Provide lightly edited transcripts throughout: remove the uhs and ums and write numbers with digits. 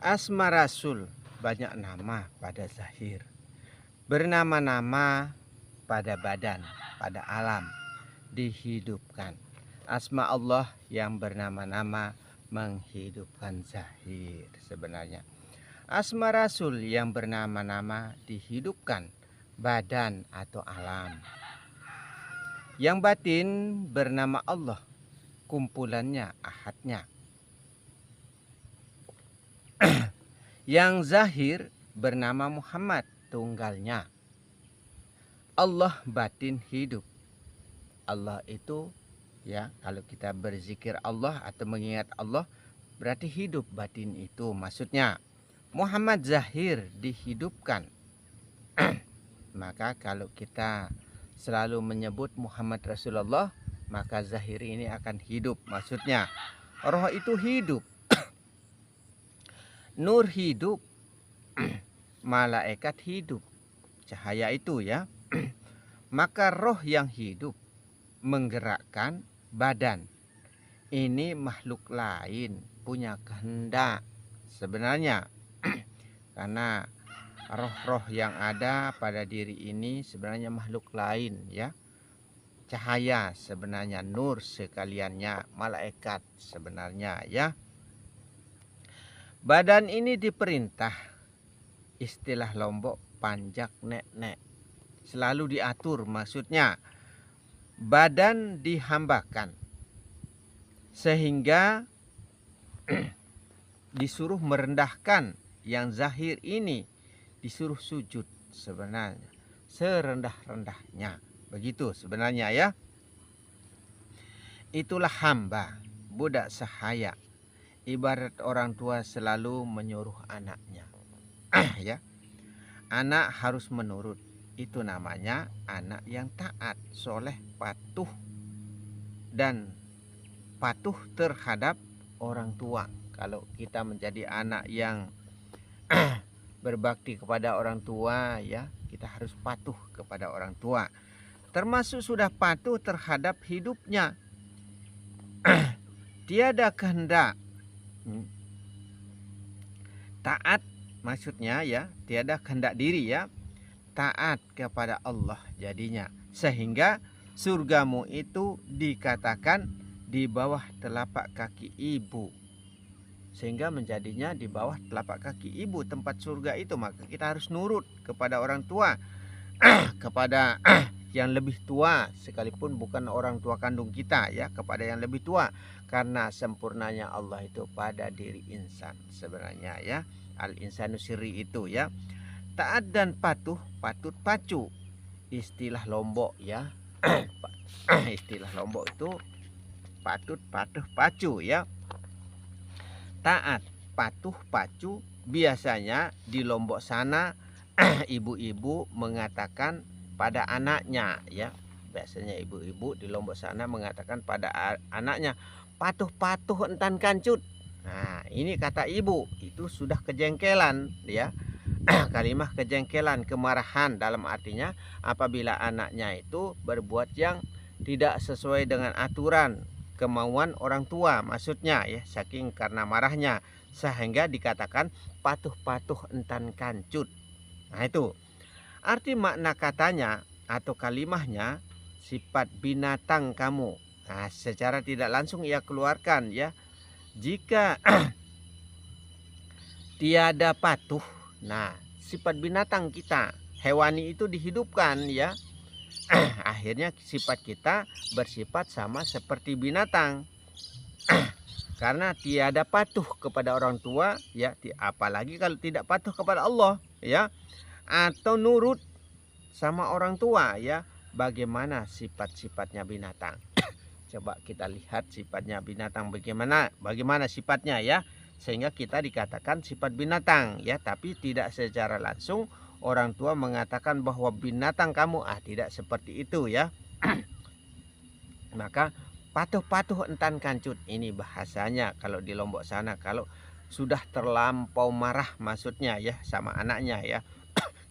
Asma Rasul banyak nama pada zahir, bernama-nama pada badan, pada alam, dihidupkan. Asma Allah yang bernama-nama menghidupkan zahir sebenarnya. Asma Rasul yang bernama-nama dihidupkan badan atau alam. Yang batin bernama Allah, kumpulannya, ahadnya. Yang zahir bernama Muhammad, tunggalnya. Allah batin hidup. Allah itu ya, kalau kita berzikir Allah atau mengingat Allah berarti hidup batin itu maksudnya. Muhammad zahir dihidupkan. Maka kalau kita selalu menyebut Muhammad Rasulullah, maka zahir ini akan hidup maksudnya. Roh itu hidup. Nur hidup. Malaikat hidup. Cahaya itu ya. Maka roh yang hidup menggerakkan badan. Ini makhluk lain, punya kehendak sebenarnya. Karena roh-roh yang ada pada diri ini sebenarnya makhluk lain ya. Cahaya sebenarnya, nur sekaliannya, malaikat sebenarnya ya. Badan ini diperintah, istilah Lombok panjak nek-nek. Selalu diatur maksudnya. Badan dihambakan. Sehingga disuruh merendahkan yang zahir ini. Disuruh sujud sebenarnya. Serendah-rendahnya. Begitu sebenarnya ya. Itulah hamba, budak sahaya. Ibarat orang tua selalu menyuruh anaknya. Ya. Anak harus menurut. Itu namanya anak yang taat, soleh, patuh. Dan patuh terhadap orang tua. Kalau kita menjadi anak yang berbakti kepada orang tua ya, kita harus patuh kepada orang tua. Termasuk sudah patuh terhadap hidupnya. Tiada kehendak. Taat maksudnya ya, tiada kehendak diri ya. Taat kepada Allah jadinya. Sehingga surgamu itu dikatakan di bawah telapak kaki ibu. Sehingga menjadinya di bawah telapak kaki ibu tempat surga itu. Maka kita harus nurut kepada orang tua. Kepada yang lebih tua sekalipun bukan orang tua kandung kita ya, kepada yang lebih tua. Karena sempurnanya Allah itu pada diri insan sebenarnya ya. Al-insanu sirri itu ya. Taat dan patuh, patut pacu. Istilah Lombok ya. Istilah Lombok itu patut, patuh, pacu ya. Taat, patuh, pacu. Biasanya di Lombok sana ibu-ibu mengatakan pada anaknya ya. Biasanya ibu-ibu di Lombok sana mengatakan pada anaknya, patuh-patuh entan kancut. Nah, ini kata ibu, itu sudah kejengkelan ya. Kalimah kejengkelan, kemarahan, dalam artinya apabila anaknya itu berbuat yang tidak sesuai dengan aturan kemauan orang tua maksudnya ya, saking karena marahnya sehingga dikatakan patuh-patuh entan kancut. Nah itu arti makna katanya atau kalimahnya, sifat binatang kamu. Nah, secara tidak langsung ia keluarkan ya. Jika tiada patuh, nah sifat binatang kita, hewani itu dihidupkan ya. Akhirnya sifat kita bersifat sama seperti binatang. Karena tiada patuh kepada orang tua ya, apalagi kalau tidak patuh kepada Allah ya, atau nurut sama orang tua ya, bagaimana sifat-sifatnya binatang. Coba kita lihat sifatnya binatang bagaimana sifatnya ya, sehingga kita dikatakan sifat binatang ya, tapi tidak secara langsung orang tua mengatakan bahwa binatang kamu, tidak seperti itu ya. Maka patuh-patuh entan kancut, ini bahasanya kalau di Lombok sana, kalau sudah terlampau marah maksudnya ya sama anaknya ya.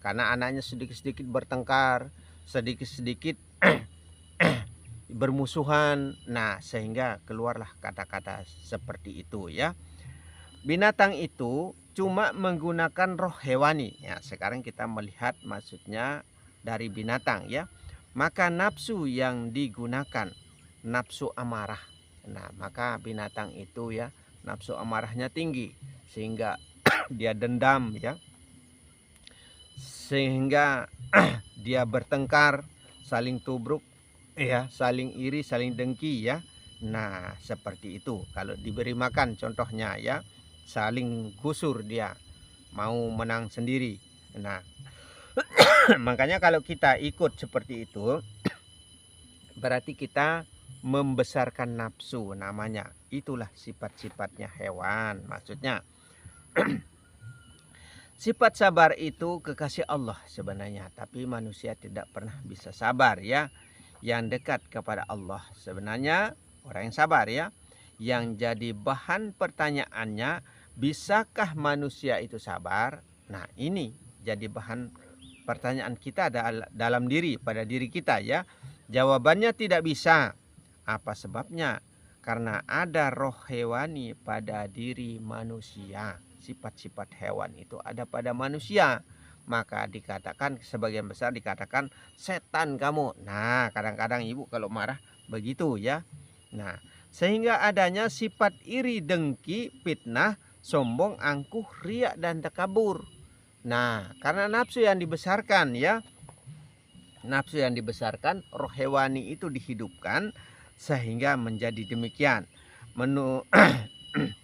Karena anaknya sedikit-sedikit bertengkar, sedikit-sedikit bermusuhan. Nah, sehingga keluarlah kata-kata seperti itu ya. Binatang itu cuma menggunakan roh hewani. Ya, sekarang kita melihat maksudnya dari binatang ya. Maka nafsu yang digunakan nafsu amarah. Nah, maka binatang itu ya nafsu amarahnya tinggi sehingga dia dendam ya. Sehingga dia bertengkar, saling tubruk ya, saling iri, saling dengki ya. Nah, seperti itu. Kalau diberi makan contohnya ya, saling gusur dia, mau menang sendiri. Nah, makanya kalau kita ikut seperti itu, berarti kita membesarkan nafsu namanya. Itulah sifat-sifatnya hewan maksudnya. Sifat sabar itu kekasih Allah sebenarnya, tapi manusia tidak pernah bisa sabar ya. Yang dekat kepada Allah sebenarnya orang yang sabar ya. Yang jadi bahan pertanyaannya, bisakah manusia itu sabar? Nah, ini jadi bahan pertanyaan kita dalam diri, pada diri kita ya. Jawabannya tidak bisa. Apa sebabnya? Karena ada roh hewani pada diri manusia. Sifat-sifat hewan itu ada pada manusia. Maka dikatakan, sebagian besar dikatakan setan kamu. Nah, kadang-kadang ibu kalau marah begitu ya. Nah, sehingga adanya sifat iri, dengki, fitnah, sombong, angkuh, riak, dan takabur. Nah, karena nafsu yang dibesarkan ya. Nafsu yang dibesarkan, roh hewani itu dihidupkan sehingga menjadi demikian.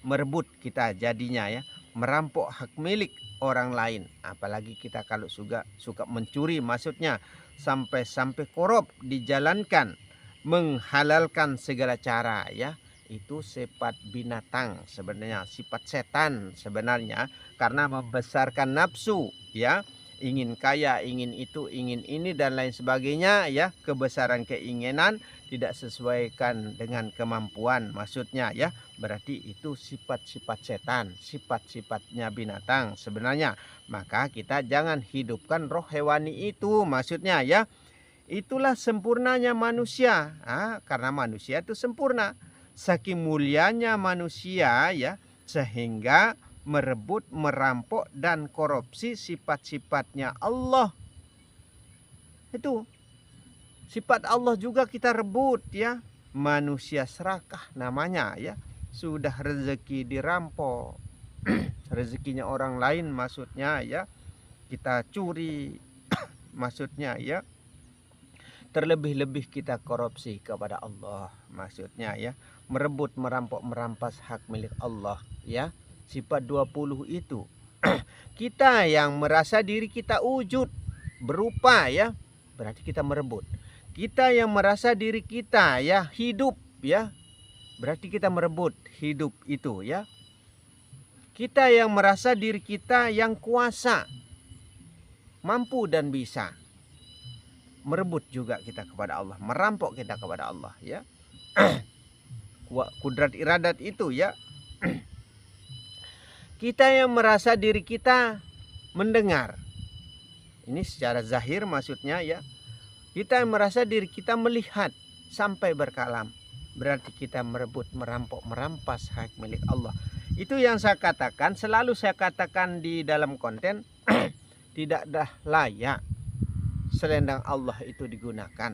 Merebut kita jadinya ya, merampok hak milik orang lain. Apalagi kita kalau suka mencuri maksudnya, sampai korup dijalankan, menghalalkan segala cara ya. Itu sifat binatang sebenarnya, sifat setan sebenarnya, karena membesarkan nafsu ya. Ingin kaya, ingin itu, ingin ini dan lain sebagainya ya. Kebesaran keinginan tidak sesuaikan dengan kemampuan maksudnya ya. Berarti itu sifat-sifat setan, sifat-sifatnya binatang sebenarnya. Maka kita jangan hidupkan roh hewani itu maksudnya ya. Itulah sempurnanya manusia. Karena manusia itu sempurna. Saking mulianya manusia ya, sehingga merebut, merampok, dan korupsi sifat-sifatnya Allah. Itu sifat Allah juga kita rebut ya. Manusia serakah namanya ya. Sudah rezeki dirampok, rezekinya orang lain maksudnya ya, kita curi maksudnya ya. Terlebih-lebih kita korupsi kepada Allah maksudnya ya. Merebut, merampok, merampas hak milik Allah ya. Sifat 20 itu. Kita yang merasa diri kita wujud, berupa ya, berarti kita merebut. Kita yang merasa diri kita ya hidup ya, berarti kita merebut hidup itu ya. Kita yang merasa diri kita yang kuasa, mampu dan bisa, merebut juga kita kepada Allah, merampok kita kepada Allah ya. Kudrat iradat itu ya. Kita yang merasa diri kita mendengar, ini secara zahir maksudnya ya. Kita yang merasa diri kita melihat sampai berkalam, berarti kita merebut, merampok, merampas hak milik Allah. Itu yang saya katakan, selalu saya katakan di dalam konten, tidak dah layak selendang Allah itu digunakan.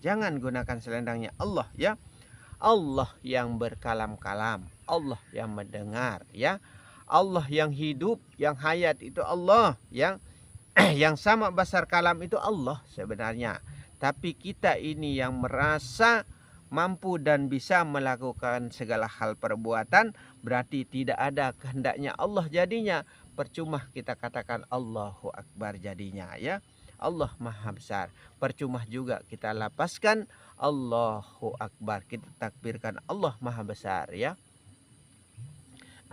Jangan gunakan selendangnya Allah ya. Allah yang berkalam-kalam, Allah yang mendengar ya. Allah yang hidup, yang hayat itu Allah, yang sama besar kalam itu Allah sebenarnya. Tapi kita ini yang merasa mampu dan bisa melakukan segala hal perbuatan, berarti tidak ada kehendaknya Allah jadinya. Percuma kita katakan Allahu Akbar jadinya ya. Allah Maha Besar. Percuma juga kita lapaskan Allahu Akbar, kita takbirkan Allah Maha Besar ya.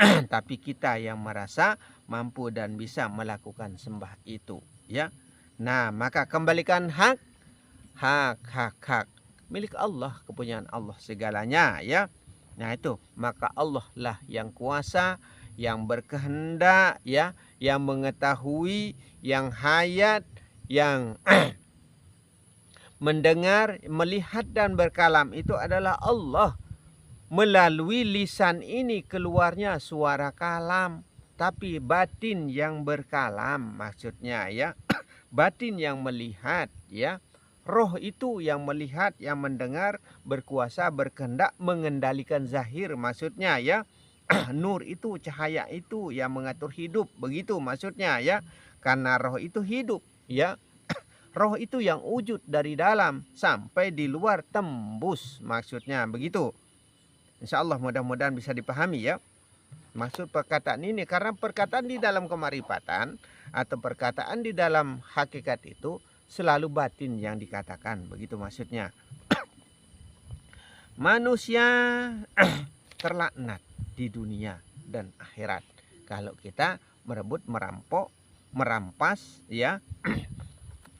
Tapi kita yang merasa mampu dan bisa melakukan sembah itu ya. Nah, maka kembalikan hak milik Allah, kepunyaan Allah segalanya ya. Nah itu, maka Allah lah yang kuasa, yang berkehendak ya, yang mengetahui, yang hayat, yang mendengar, melihat dan berkalam itu adalah Allah. Melalui lisan ini keluarnya suara kalam, tapi batin yang berkalam maksudnya ya. Batin yang melihat ya. Roh itu yang melihat, yang mendengar, berkuasa, berkehendak, mengendalikan zahir maksudnya ya. Nur itu, cahaya itu yang mengatur hidup, begitu maksudnya ya. Karena roh itu hidup ya. Roh itu yang wujud dari dalam sampai di luar tembus maksudnya begitu. Insya Allah mudah-mudahan bisa dipahami ya. Maksud perkataan ini karena perkataan di dalam kemarifatan atau perkataan di dalam hakikat itu selalu batin yang dikatakan, begitu maksudnya. Manusia terlaknat di dunia dan akhirat kalau kita merebut, merampok, merampas ya,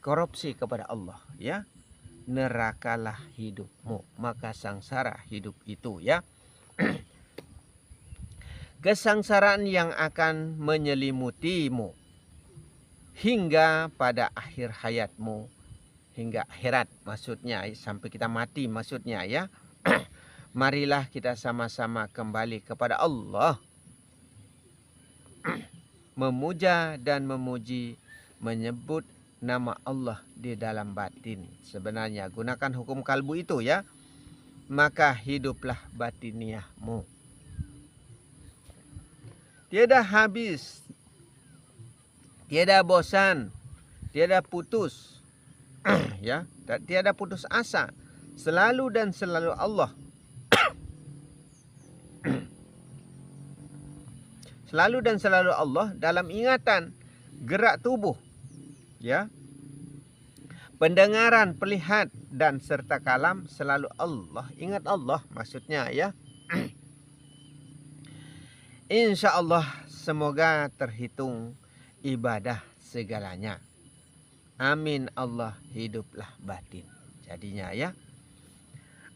korupsi kepada Allah ya. Nerakalah hidupmu, maka sengsara hidup itu ya. Kesengsaraan yang akan menyelimutimu hingga pada akhir hayatmu, hingga akhirat maksudnya, sampai kita mati maksudnya ya. Marilah kita sama-sama kembali kepada Allah, memuja dan memuji, menyebut nama Allah di dalam batin. Sebenarnya gunakan hukum kalbu itu ya. Maka hiduplah batiniahmu. Tiada habis, tiada bosan, tiada putus ya, tiada putus asa. Selalu dan selalu Allah. Selalu dan selalu Allah dalam ingatan, gerak tubuh ya. Pendengaran, pelihat dan serta kalam selalu Allah. Ingat Allah maksudnya ya. Insya Allah semoga terhitung ibadah segalanya. Amin Allah, hiduplah batin. Jadinya ya.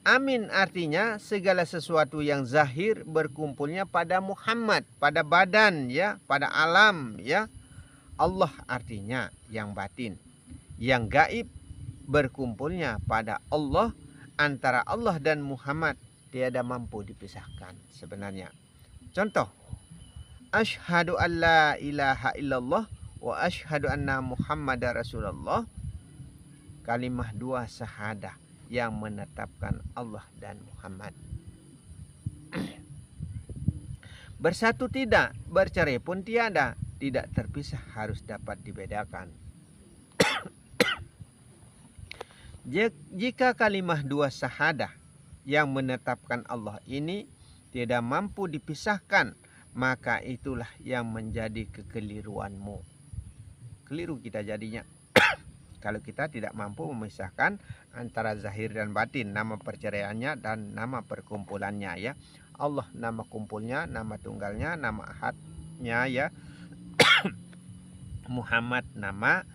Amin artinya segala sesuatu yang zahir berkumpulnya pada Muhammad, pada badan ya, pada alam ya. Allah artinya yang batin. Yang gaib berkumpulnya pada Allah, antara Allah dan Muhammad tiada mampu dipisahkan sebenarnya. Contoh, asyhadu an la ilaha illallah wa asyhadu anna Muhammadar Rasulullah. Kalimah dua syahadah yang menetapkan Allah dan Muhammad. Bersatu tidak, bercerai pun tiada, tidak terpisah, harus dapat dibedakan. Jika kalimah dua syahadah yang menetapkan Allah ini tidak mampu dipisahkan, maka itulah yang menjadi kekeliruanmu. Keliru kita jadinya. Kalau kita tidak mampu memisahkan antara zahir dan batin, nama perceraiannya dan nama perkumpulannya ya. Allah nama kumpulnya, nama tunggalnya, nama ahadnya ya. Muhammad nama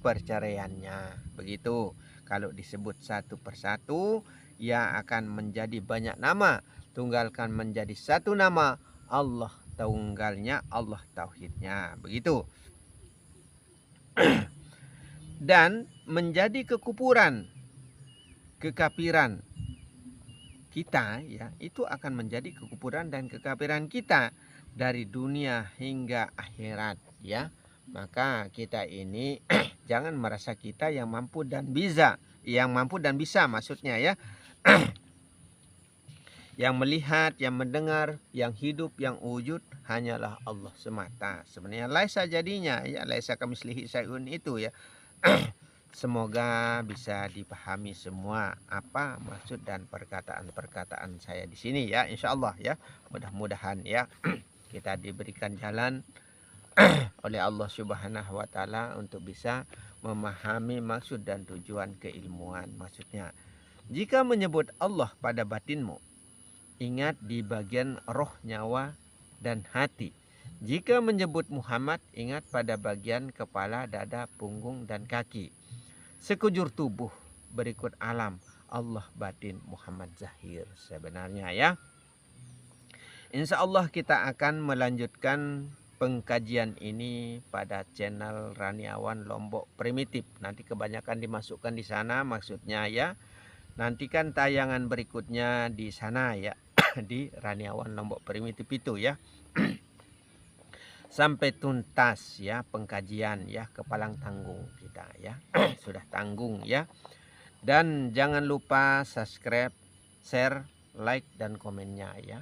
perceraiannya. Begitu. Kalau disebut satu persatu, ya akan menjadi banyak nama. Tunggalkan menjadi satu nama. Allah tunggalnya, Allah tauhidnya. Begitu. Dan menjadi kekufuran, kekafiran kita ya, itu akan menjadi kekufuran dan kekafiran kita dari dunia hingga akhirat ya. Maka kita ini jangan merasa kita yang mampu dan bisa, maksudnya ya. Yang melihat, yang mendengar, yang hidup, yang wujud hanyalah Allah semata. Sebenarnya laisa jadinya ya, laisa kamitslihi syai'un itu ya. Semoga bisa dipahami semua apa maksud dan perkataan-perkataan saya di sini ya, insya Allah ya. Mudah-mudahan ya kita diberikan jalan oleh Allah Subhanahu wa taala untuk bisa memahami maksud dan tujuan keilmuan. Maksudnya, jika menyebut Allah pada batinmu, ingat di bagian roh, nyawa dan hati. Jika menyebut Muhammad, ingat pada bagian kepala, dada, punggung dan kaki. Sekujur tubuh berikut alam, Allah batin, Muhammad zahir sebenarnya ya. Insya Allah kita akan melanjutkan pengkajian ini pada channel Raniawan Lombok Primitif. Nanti kebanyakan dimasukkan di sana maksudnya ya. Nantikan tayangan berikutnya di sana ya. Di Raniawan Lombok Primitif itu ya. sampai tuntas ya pengkajian ya kepalang tanggung kita ya. Sudah tanggung ya. Dan jangan lupa subscribe, share, like dan komennya ya.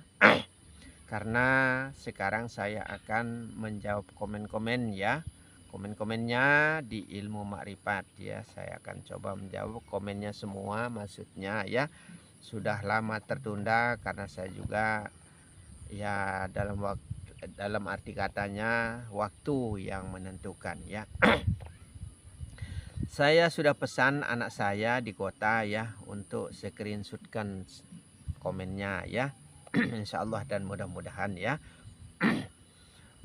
Karena sekarang saya akan menjawab komen-komen ya. Komen-komennya di Ilmu Makrifat ya. Saya akan coba menjawab komennya semua, maksudnya ya. Sudah lama tertunda karena saya juga ya dalam arti katanya waktu yang menentukan ya. Saya sudah pesan anak saya di kota ya untuk screenshotkan komennya ya. Insya Allah dan mudah-mudahan ya.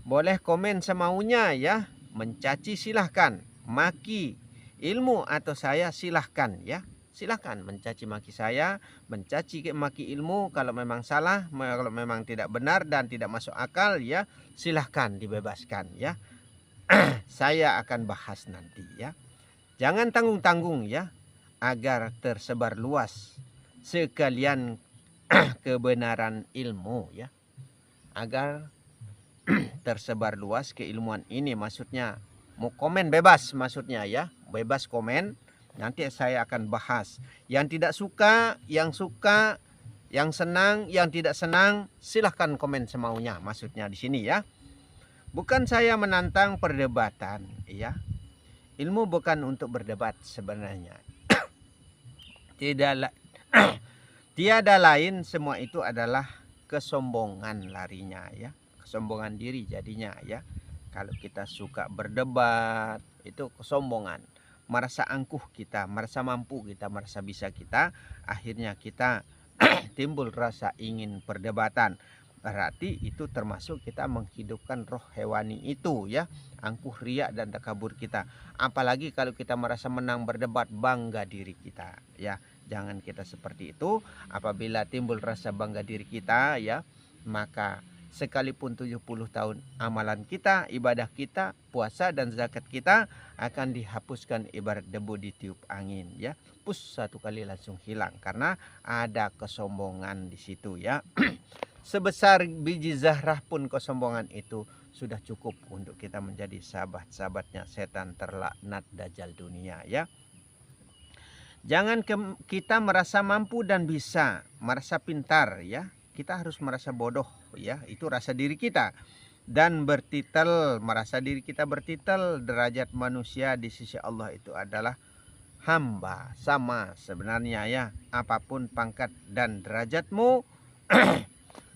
Boleh komen semaunya ya. Mencaci silahkan, maki ilmu atau saya silahkan ya. Silahkan mencaci maki saya, mencaci maki ilmu kalau memang salah, kalau memang tidak benar dan tidak masuk akal ya, silahkan dibebaskan ya. Saya akan bahas nanti ya. Jangan tanggung-tanggung ya, agar tersebar luas sekalian kebenaran ilmu ya. Agar tersebar luas keilmuan ini, maksudnya mau komen bebas maksudnya ya, bebas komen. Nanti saya akan bahas. Yang tidak suka, yang senang, yang tidak senang, silahkan komen semaunya. Maksudnya di sini ya. Bukan saya menantang perdebatan ya. Ilmu bukan untuk berdebat sebenarnya. Tiada lain, semua itu adalah kesombongan larinya ya. Kesombongan diri jadinya ya. Kalau kita suka berdebat, itu kesombongan. Merasa angkuh kita, merasa mampu kita, merasa bisa kita, akhirnya kita timbul rasa ingin perdebatan. Berarti itu termasuk kita menghidupkan roh hewani itu ya, angkuh, riak dan takabur kita. Apalagi kalau kita merasa menang berdebat, bangga diri kita ya. Jangan kita seperti itu. Apabila timbul rasa bangga diri kita ya, maka sekalipun 70 tahun amalan kita, ibadah kita, puasa dan zakat kita akan dihapuskan ibarat debu ditiup angin ya. Pus satu kali langsung hilang karena ada kesombongan di situ ya. Sebesar biji zahrah pun kesombongan itu sudah cukup untuk kita menjadi sahabat-sahabatnya setan terlaknat dajjal dunia ya. Jangan kita merasa mampu dan bisa, merasa pintar ya. Kita harus merasa bodoh ya, itu rasa diri kita. Dan bertitel, merasa diri kita bertitel, derajat manusia di sisi Allah itu adalah hamba, sama sebenarnya ya. Apapun pangkat dan derajatmu,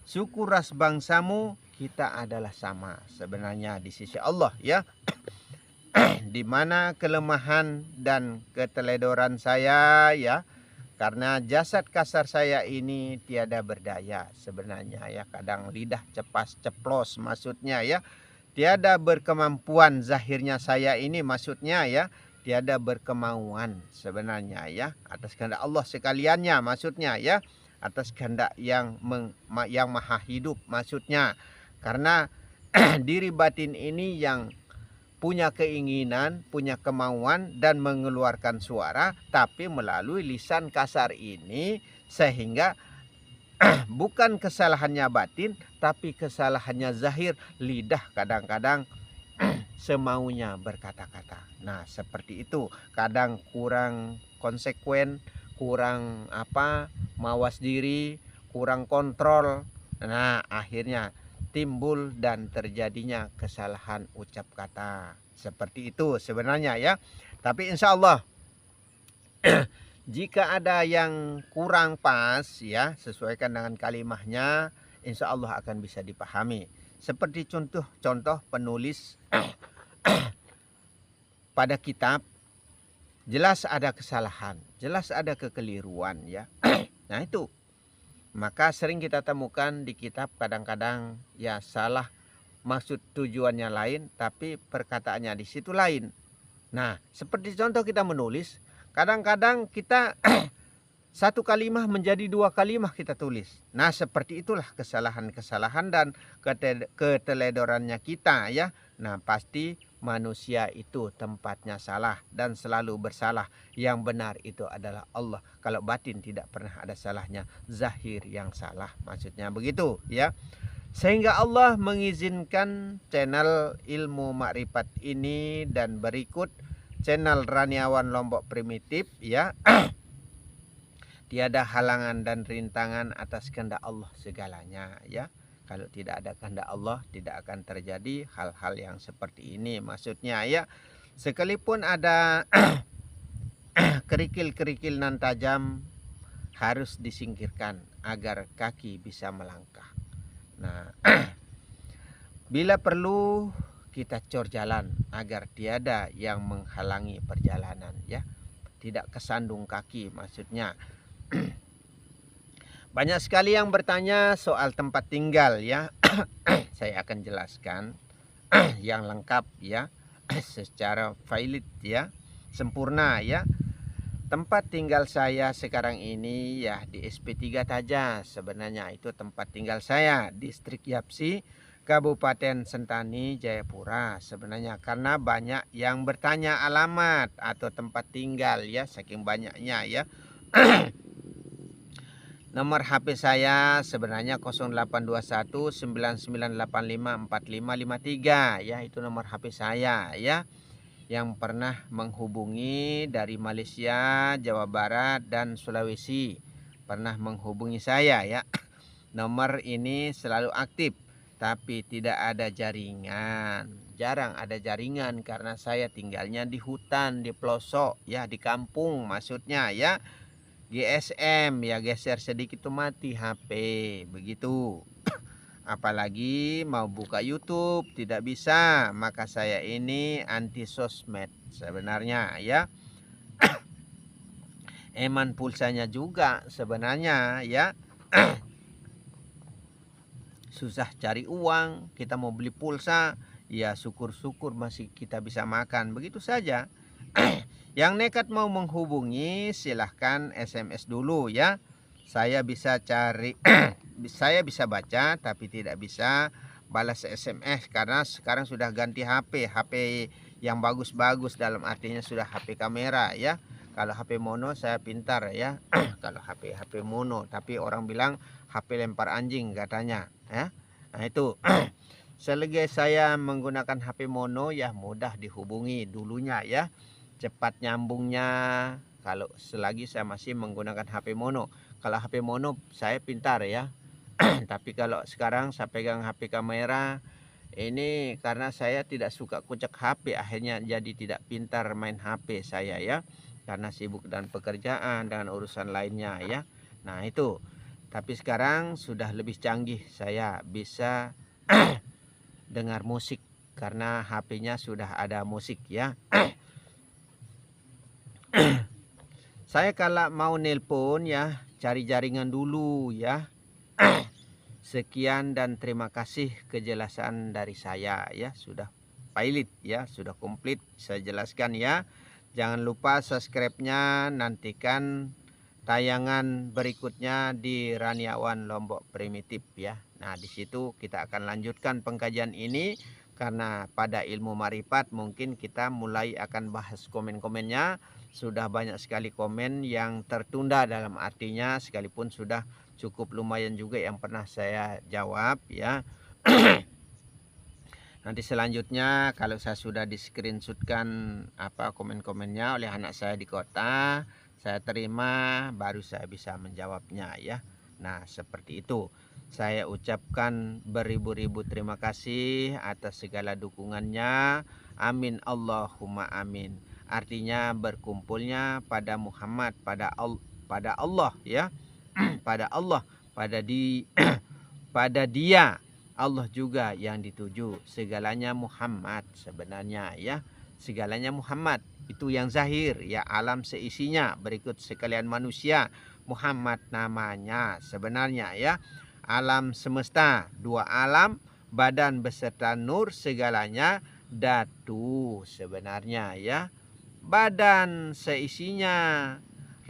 suku ras bangsamu, kita adalah sama sebenarnya di sisi Allah ya. Di mana kelemahan dan keteledoran saya ya, karena jasad kasar saya ini tiada berdaya sebenarnya ya. Kadang lidah cepas ceplos maksudnya ya. Tiada berkemampuan zahirnya saya ini maksudnya ya. Tiada berkemauan sebenarnya ya. Atas kehendak Allah sekaliannya maksudnya ya. Atas kehendak yang maha hidup maksudnya. Karena diri batin ini yang punya keinginan, punya kemauan dan mengeluarkan suara, tapi melalui lisan kasar ini, sehingga bukan kesalahannya batin tapi kesalahannya zahir, lidah kadang-kadang semaunya berkata-kata. Nah seperti itu, kadang kurang konsekuen, kurang mawas diri, kurang kontrol. Nah akhirnya timbul dan terjadinya kesalahan ucap kata. Seperti itu sebenarnya ya. Tapi insya Allah jika ada yang kurang pas ya, sesuaikan dengan kalimahnya, insya Allah akan bisa dipahami. Seperti contoh penulis pada kitab, jelas ada kesalahan, jelas ada kekeliruan ya. Nah itu, maka sering kita temukan di kitab kadang-kadang ya salah, maksud tujuannya lain tapi perkataannya di situ lain. Nah seperti contoh kita menulis, kadang-kadang kita satu kalimah menjadi dua kalimah kita tulis. Nah seperti itulah kesalahan-kesalahan dan keteledorannya kita ya. Nah pasti manusia itu tempatnya salah dan selalu bersalah. Yang benar itu adalah Allah. Kalau batin tidak pernah ada salahnya, zahir yang salah, maksudnya begitu ya. Sehingga Allah mengizinkan channel Ilmu Makrifat ini dan berikut channel Raniawan Lombok Primitif ya. Tiada halangan dan rintangan atas kehendak Allah segalanya ya. Kalau tidak ada kehendak Allah tidak akan terjadi hal-hal yang seperti ini. Maksudnya ya, sekalipun ada kerikil-kerikil nan tajam harus disingkirkan agar kaki bisa melangkah. Nah, bila perlu kita cor jalan agar tiada yang menghalangi perjalanan ya. Tidak kesandung kaki maksudnya. Banyak sekali yang bertanya soal tempat tinggal ya. Saya akan jelaskan yang lengkap ya, secara valid ya, sempurna ya. Tempat tinggal saya sekarang ini ya di SP3 Taja. Sebenarnya itu tempat tinggal saya, Distrik Yapsi, Kabupaten Sentani, Jayapura. Sebenarnya karena banyak yang bertanya alamat atau tempat tinggal ya, saking banyaknya ya. Nomor HP saya sebenarnya 0821 9985 4553 ya, itu nomor HP saya ya. Yang pernah menghubungi dari Malaysia, Jawa Barat dan Sulawesi pernah menghubungi saya ya. Nomor ini selalu aktif tapi tidak ada jaringan. Jarang ada jaringan karena saya tinggalnya di hutan, di pelosok ya, di kampung maksudnya ya. GSM ya geser sedikit tuh mati HP begitu. Apalagi mau buka YouTube tidak bisa, maka saya ini anti sosmed sebenarnya ya. Eman pulsanya juga sebenarnya ya. Susah cari uang, kita mau beli pulsa ya syukur-syukur masih kita bisa makan begitu saja. Yang nekat mau menghubungi silahkan SMS dulu ya. Saya bisa cari saya bisa baca tapi tidak bisa balas SMS karena sekarang sudah ganti HP yang bagus-bagus, dalam artinya sudah HP kamera ya. Kalau HP mono saya pintar ya. Kalau HP mono, tapi orang bilang HP lempar anjing katanya ya. Nah itu selagi saya menggunakan HP mono ya mudah dihubungi dulunya ya, cepat nyambungnya. Kalau selagi saya masih menggunakan HP mono, kalau HP mono saya pintar ya. Tapi kalau sekarang saya pegang HP kamera ini karena saya tidak suka kucek HP, akhirnya jadi tidak pintar main HP saya ya, karena sibuk dan pekerjaan dan urusan lainnya ya. Nah itu, tapi sekarang sudah lebih canggih, saya bisa dengar musik karena HP-nya sudah ada musik ya. Saya kalau mau nelpon ya cari jaringan dulu ya. Sekian dan terima kasih kejelasan dari saya ya, sudah pilot ya, sudah komplit saya jelaskan ya. Jangan lupa subscribe-nya, nantikan tayangan berikutnya di Raniawan Lombok Primitif ya. Nah, di situ kita akan lanjutkan pengkajian ini karena pada ilmu marifat mungkin kita mulai akan bahas komen-komennya. Sudah banyak sekali komen yang tertunda, dalam artinya sekalipun sudah cukup lumayan juga yang pernah saya jawab ya. Nanti selanjutnya kalau saya sudah di screenshotkan apa komen-komennya oleh anak saya di kota, saya terima baru saya bisa menjawabnya ya. Nah seperti itu. Saya ucapkan beribu-ribu terima kasih atas segala dukungannya. Amin Allahumma amin. Artinya berkumpulnya pada Muhammad, pada Allah ya. Pada Allah, pada dia Allah juga yang dituju. Segalanya Muhammad sebenarnya ya. Segalanya Muhammad itu yang zahir ya, alam seisinya. Berikut sekalian manusia, Muhammad namanya sebenarnya ya. Alam semesta, dua alam, badan beserta nur segalanya datu sebenarnya ya. Badan seisinya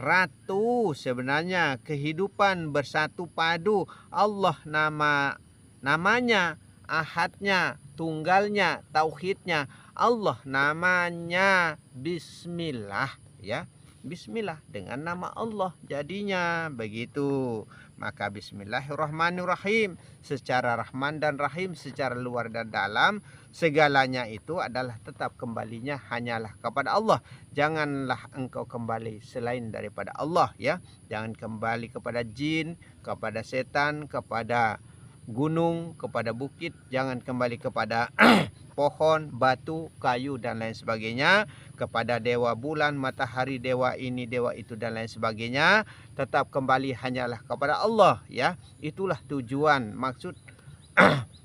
ratu sebenarnya, kehidupan bersatu padu. Allah namanya, ahadnya, tunggalnya, tauhidnya. Allah namanya Bismillah ya. bismillah dengan nama Allah jadinya begitu. Maka bismillahirrahmanirrahim, secara Rahman dan Rahim, secara luar dan dalam, segalanya itu adalah tetap kembalinya hanyalah kepada Allah. Janganlah engkau kembali selain daripada Allah ya. Jangan kembali kepada jin, kepada setan, kepada gunung, kepada bukit, jangan kembali kepada pohon, batu, kayu dan lain sebagainya, kepada dewa bulan, matahari, dewa ini, dewa itu dan lain sebagainya. Tetap kembali hanyalah kepada Allah ya. Itulah tujuan maksud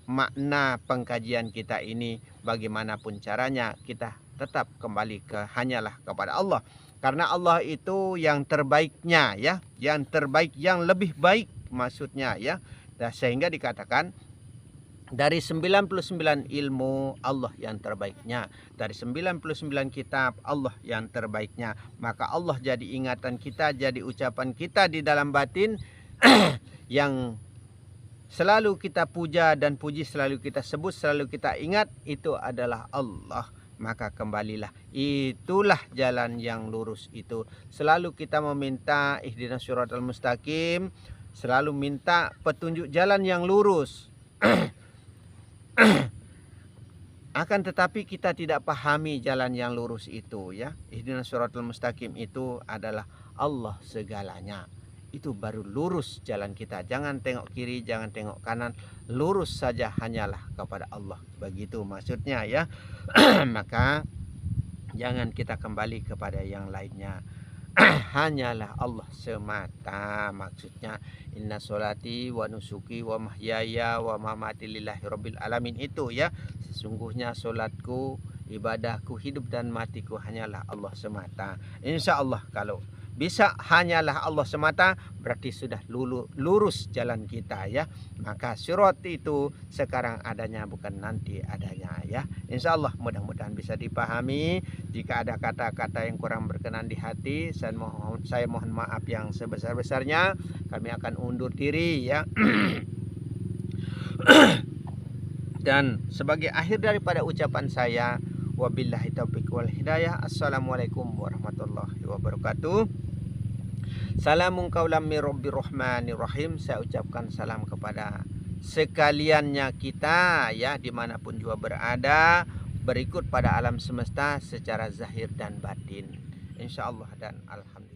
makna pengkajian kita ini. Bagaimanapun caranya kita tetap kembali ke hanyalah kepada Allah. Karena Allah itu yang terbaiknya ya, yang terbaik, yang lebih baik maksudnya ya. Nah, sehingga dikatakan dari 99 ilmu Allah yang terbaiknya, dari 99 kitab Allah yang terbaiknya. Maka Allah jadi ingatan kita, jadi ucapan kita di dalam batin yang selalu kita puja dan puji, selalu kita sebut, selalu kita ingat, itu adalah Allah. Maka kembalilah, itulah jalan yang lurus itu. Selalu kita meminta ihdinas siratal mustaqim, selalu minta petunjuk jalan yang lurus. Akan tetapi kita tidak pahami jalan yang lurus itu ya. Ihdinas siratal mustaqim itu adalah Allah segalanya. Itu baru lurus jalan kita. Jangan tengok kiri, jangan tengok kanan, lurus saja hanyalah kepada Allah. Begitu maksudnya ya. Maka jangan kita kembali kepada yang lainnya. Hanyalah Allah semata maksudnya. Inna sholati wa nusuki wa mahyaya wa mamati lillahi rabbil alamin, itu ya. Sesungguhnya solatku, ibadahku, hidup dan matiku hanyalah Allah semata. Insya Allah kalau bisa hanyalah Allah semata, berarti sudah lurus jalan kita ya. Maka sirat itu sekarang adanya, bukan nanti adanya ya. Insya Allah mudah-mudahan bisa dipahami. Jika ada kata-kata yang kurang berkenan di hati, saya mohon maaf yang sebesar-besarnya. Kami akan undur diri ya. Dan sebagai akhir daripada ucapan saya, wabillahi taufiq wal hidayah. Assalamualaikum warahmatullahi wabarakatuh. Salamun qaulam mir rabbir rahmanir rahim. Saya ucapkan salam kepada sekaliannya kita ya, dimanapun juga berada, berikut pada alam semesta secara zahir dan batin, insyaallah dan alhamdulillah.